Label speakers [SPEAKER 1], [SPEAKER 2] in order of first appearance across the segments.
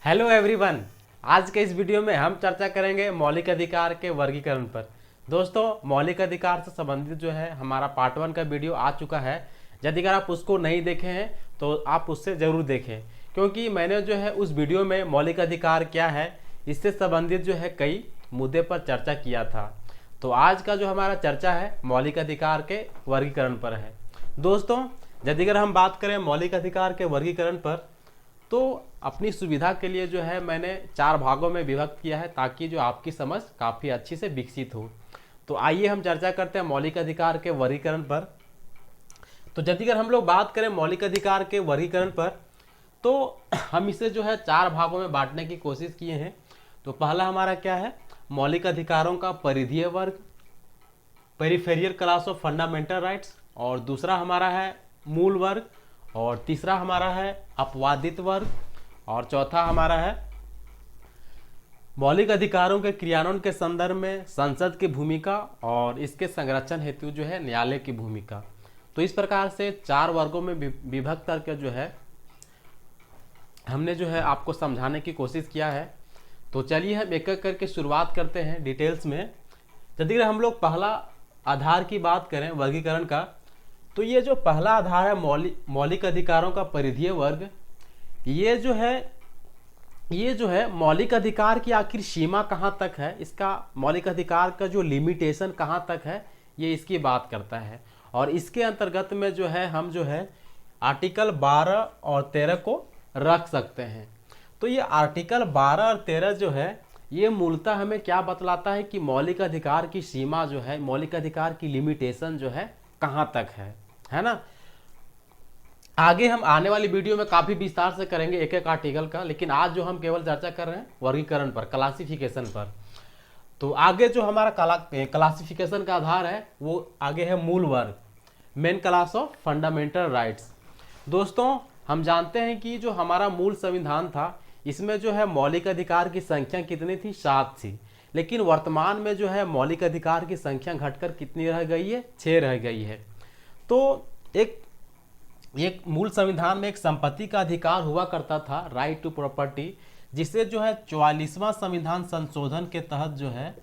[SPEAKER 1] Hello everyone. आज के इस वीडियो में हम चर्चा करेंगे मौलिक अधिकार के वर्गीकरण पर। दोस्तों, मौलिक अधिकार से संबंधित जो है हमारा पार्ट 1 का वीडियो आ चुका है। यदि अगर आप उसको नहीं देखे हैं तो आप उससे ज़रूर देखें, क्योंकि मैंने जो है उस वीडियो में मौलिक अधिकार क्या है इससे संबंधित जो है कई मुद्दे पर चर्चा किया था। तो आज का जो हमारा चर्चा है मौलिक अधिकार के वर्गीकरण पर है। दोस्तों, यदि अगर हम बात करें मौलिक अधिकार के वर्गीकरण पर, तो अपनी सुविधा के लिए जो है मैंने 4 भागों में विभक्त किया है, ताकि जो आपकी समझ काफ़ी अच्छी से विकसित हो। तो आइए हम चर्चा करते हैं मौलिक अधिकार के वर्गीकरण पर। तो यदि अगर हम लोग बात करें मौलिक अधिकार के वर्गीकरण पर, तो हम इसे जो है 4 भागों में बांटने की कोशिश किए हैं। तो पहला हमारा क्या है, मौलिक अधिकारों का परिधीय वर्ग, peripheral class of fundamental rights, और दूसरा हमारा है मूल वर्ग, और तीसरा हमारा है अपवादित वर्ग, और चौथा हमारा है मौलिक अधिकारों के क्रियान्वयन के संदर्भ में संसद की भूमिका और इसके संरक्षण हेतु जो है न्यायालय की भूमिका। तो इस प्रकार से 4 वर्गों में विभक्त करके जो है हमने जो है आपको समझाने की कोशिश किया है। तो चलिए हम एक एक करके शुरुआत करते हैं डिटेल्स में। यदि हम लोग पहला आधार की बात करें वर्गीकरण का, तो ये जो पहला आधार है मौलिक अधिकारों का परिधीय वर्ग, ये जो है मौलिक अधिकार की आखिर सीमा कहाँ तक है, इसका मौलिक अधिकार का जो लिमिटेशन कहाँ तक है, ये इसकी बात करता है। और इसके अंतर्गत में जो है हम जो है आर्टिकल 12 और 13 को रख सकते हैं। तो ये आर्टिकल 12 और 13 जो है ये मूलतः हमें क्या बतलाता है कि मौलिक अधिकार की सीमा जो है, मौलिक अधिकार की लिमिटेशन जो है कहाँ तक है ना। आगे हम आने वाली वीडियो में काफ़ी विस्तार से करेंगे एक एक आर्टिकल का, लेकिन आज जो हम केवल चर्चा कर रहे हैं वर्गीकरण पर, क्लासिफिकेशन पर। तो आगे जो हमारा क्लासिफिकेशन का आधार है वो आगे है मूल वर्ग, main class of fundamental rights. दोस्तों, हम जानते हैं कि जो हमारा मूल संविधान था इसमें जो है मौलिक अधिकार की संख्या कितनी थी, 7 थी। लेकिन वर्तमान में जो है मौलिक अधिकार की संख्या घटकर कितनी रह गई है, 6 रह गई है। तो एक मूल संविधान में एक संपत्ति का अधिकार हुआ करता था, राइट टू प्रॉपर्टी, जिसे जो है 44वां संविधान संशोधन के तहत जो है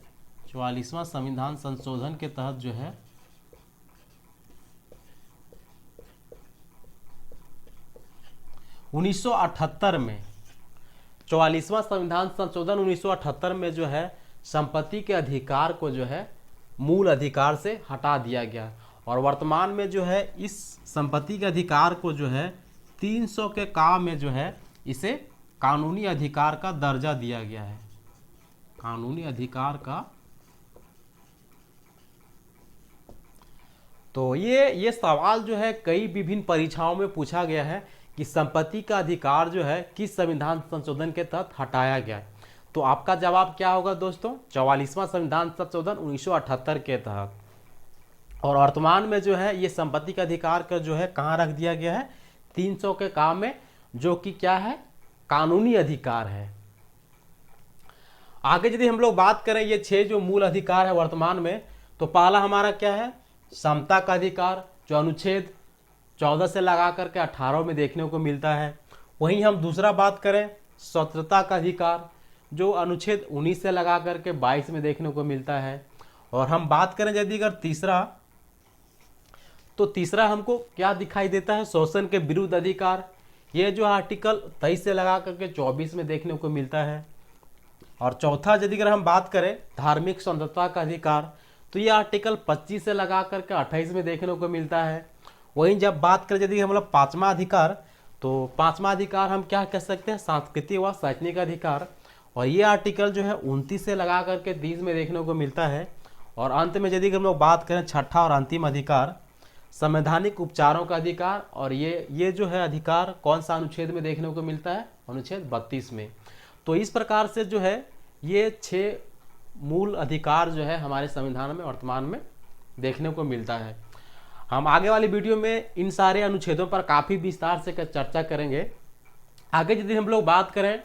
[SPEAKER 1] 44वां संविधान संशोधन के तहत जो है 1978 में 44वां संविधान संशोधन 1978 में जो है संपत्ति के अधिकार को जो है मूल अधिकार से हटा दिया गया। और वर्तमान में जो है इस संपत्ति के अधिकार को जो है 300 के काम में जो है इसे कानूनी अधिकार का दर्जा दिया गया है, कानूनी अधिकार का। तो ये सवाल जो है कई विभिन्न परीक्षाओं में पूछा गया है कि संपत्ति का अधिकार जो है किस संविधान संशोधन के तहत हटाया गया। तो आपका जवाब क्या होगा दोस्तों, 44वां संविधान संशोधन 1978 के तहत। और वर्तमान में जो है ये संपत्ति का अधिकार का जो है कहाँ रख दिया गया है, 300 के काम में, जो कि क्या है, कानूनी अधिकार है। आगे यदि हम लोग बात करें ये 6 जो मूल अधिकार है वर्तमान में, तो पहला हमारा क्या है, समता का अधिकार, जो अनुच्छेद 14 से लगा करके 18 में देखने को मिलता है। वहीं हम दूसरा बात करें स्वतंत्रता का अधिकार, जो अनुच्छेद 19 से लगा करके 22 में देखने को मिलता है। और हम बात करें यदि अगर तीसरा, तो तीसरा हमको क्या दिखाई देता है, शोषण के विरुद्ध अधिकार, ये जो आर्टिकल 23 से लगा करके 24 में देखने को मिलता है। और चौथा यदि अगर हम बात करें धार्मिक स्वतंत्रता का अधिकार, तो ये आर्टिकल 25 से लगा करके 28 में देखने को मिलता है। वहीं जब बात करें यदि हम लोग पाँचवा अधिकार, तो पाँचवा अधिकार हम क्या कह सकते हैं, सांस्कृतिक व शैक्षणिक अधिकार, और ये आर्टिकल जो है 29 से लगा करके 30 में देखने को मिलता है। और अंत में यदि हम लोग बात करें छठा और अंतिम अधिकार, संवैधानिक उपचारों का अधिकार, और ये जो है अधिकार कौन सा अनुच्छेद में देखने को मिलता है, अनुच्छेद 32 में। तो इस प्रकार से जो है ये 6 मूल अधिकार जो है हमारे संविधान में वर्तमान में देखने को मिलता है। हम आगे वाली वीडियो में इन सारे अनुच्छेदों पर काफ़ी विस्तार से चर्चा करेंगे। आगे यदि हम लोग बात करें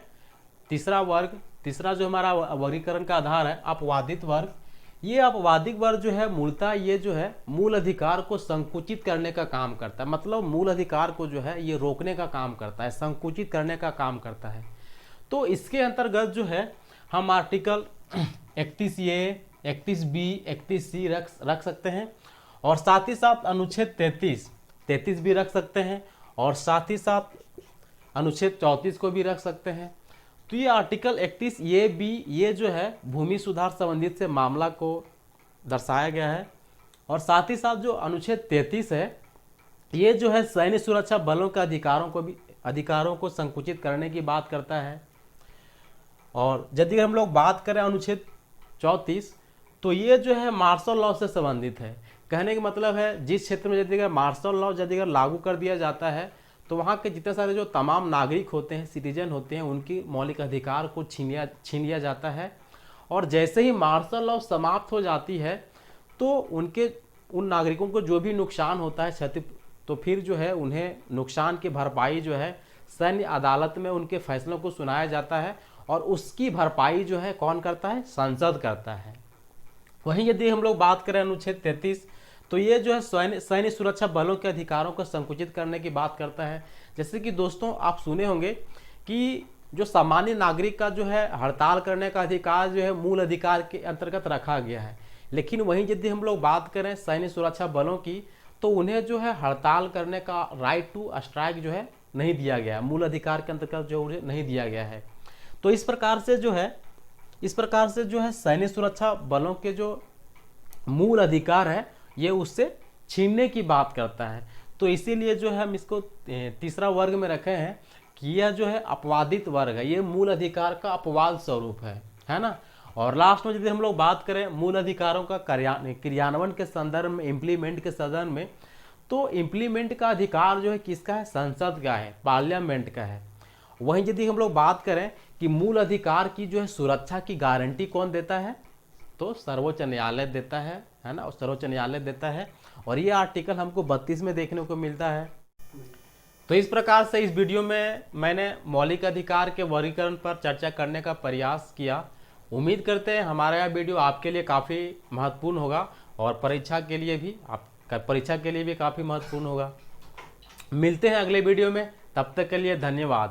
[SPEAKER 1] तीसरा वर्ग, तीसरा जो हमारा वर्गीकरण का आधार है अपवादित वर्ग, ये अपवादिक वर्ग जो है मूलतः ये जो है मूल अधिकार को संकुचित करने का काम करता है। मतलब मूल अधिकार को जो है ये रोकने का काम करता है, संकुचित करने का काम करता है। तो इसके अंतर्गत जो है हम आर्टिकल 31A, 31B, 31C रख सकते हैं, और साथ ही साथ अनुच्छेद 33 भी रख सकते हैं, और साथ ही साथ अनुच्छेद 34 को भी रख सकते हैं। तो ये आर्टिकल 31A-B ये जो है भूमि सुधार संबंधित से मामला को दर्शाया गया है, और साथ ही साथ जो अनुच्छेद 33 है ये जो है सैन्य सुरक्षा बलों के अधिकारों को संकुचित करने की बात करता है। और यदि हम लोग बात करें अनुच्छेद 34, तो ये जो है मार्शल लॉ से संबंधित है। कहने का मतलब है जिस क्षेत्र में यदि मार्शल लॉ यदि लागू कर दिया जाता है तो वहाँ के जितने सारे जो तमाम नागरिक होते हैं, सिटीजन होते हैं, उनकी मौलिक अधिकार को छीन लिया जाता है। और जैसे ही मार्शल लॉ समाप्त हो जाती है तो उन नागरिकों को जो भी नुकसान होता है, क्षति, तो फिर जो है उन्हें नुकसान की भरपाई जो है सैन्य अदालत में उनके फैसलों को सुनाया जाता है, और उसकी भरपाई जो है कौन करता है? संसद करता है। वहीं यदि हम लोग बात करें अनुच्छेद 33, तो ये जो है सैन्य सुरक्षा बलों के अधिकारों को संकुचित करने की बात करता है। जैसे कि दोस्तों आप सुने होंगे कि जो सामान्य नागरिक का जो है हड़ताल करने का अधिकार जो है मूल अधिकार के अंतर्गत रखा गया है, लेकिन वहीं यदि हम लोग बात करें सैन्य सुरक्षा बलों की, तो उन्हें जो है हड़ताल करने का राइट टू स्ट्राइक जो है नहीं दिया गया, मूल अधिकार के अंतर्गत जो उन्हें नहीं दिया गया है। तो इस प्रकार से जो है सैन्य सुरक्षा बलों के जो मूल अधिकार है ये उससे छीनने की बात करता है। तो इसीलिए जो है हम इसको तीसरा वर्ग में रखे हैं कि यह जो है अपवादित वर्ग है, ये मूल अधिकार का अपवाद स्वरूप है ना। और लास्ट में यदि हम लोग बात करें मूल अधिकारों का क्रियान्वयन के संदर्भ में, इम्प्लीमेंट के संदर्भ में, तो इम्प्लीमेंट का अधिकार जो है किसका है? संसद का है, पार्लियामेंट का है। वहीं यदि हम लोग बात करें कि मूल अधिकार की जो है सुरक्षा की गारंटी कौन देता है, तो सर्वोच्च न्यायालय देता है ना, और सर्वोच्च न्यायालय देता है, और ये आर्टिकल हमको 32 में देखने को मिलता है। तो इस प्रकार से इस वीडियो में मैंने मौलिक अधिकार के वर्गीकरण पर चर्चा करने का प्रयास किया। उम्मीद करते हैं हमारा यह वीडियो आपके लिए काफ़ी महत्वपूर्ण होगा, और परीक्षा के लिए भी काफ़ी महत्वपूर्ण होगा। मिलते हैं अगले वीडियो में, तब तक के लिए धन्यवाद।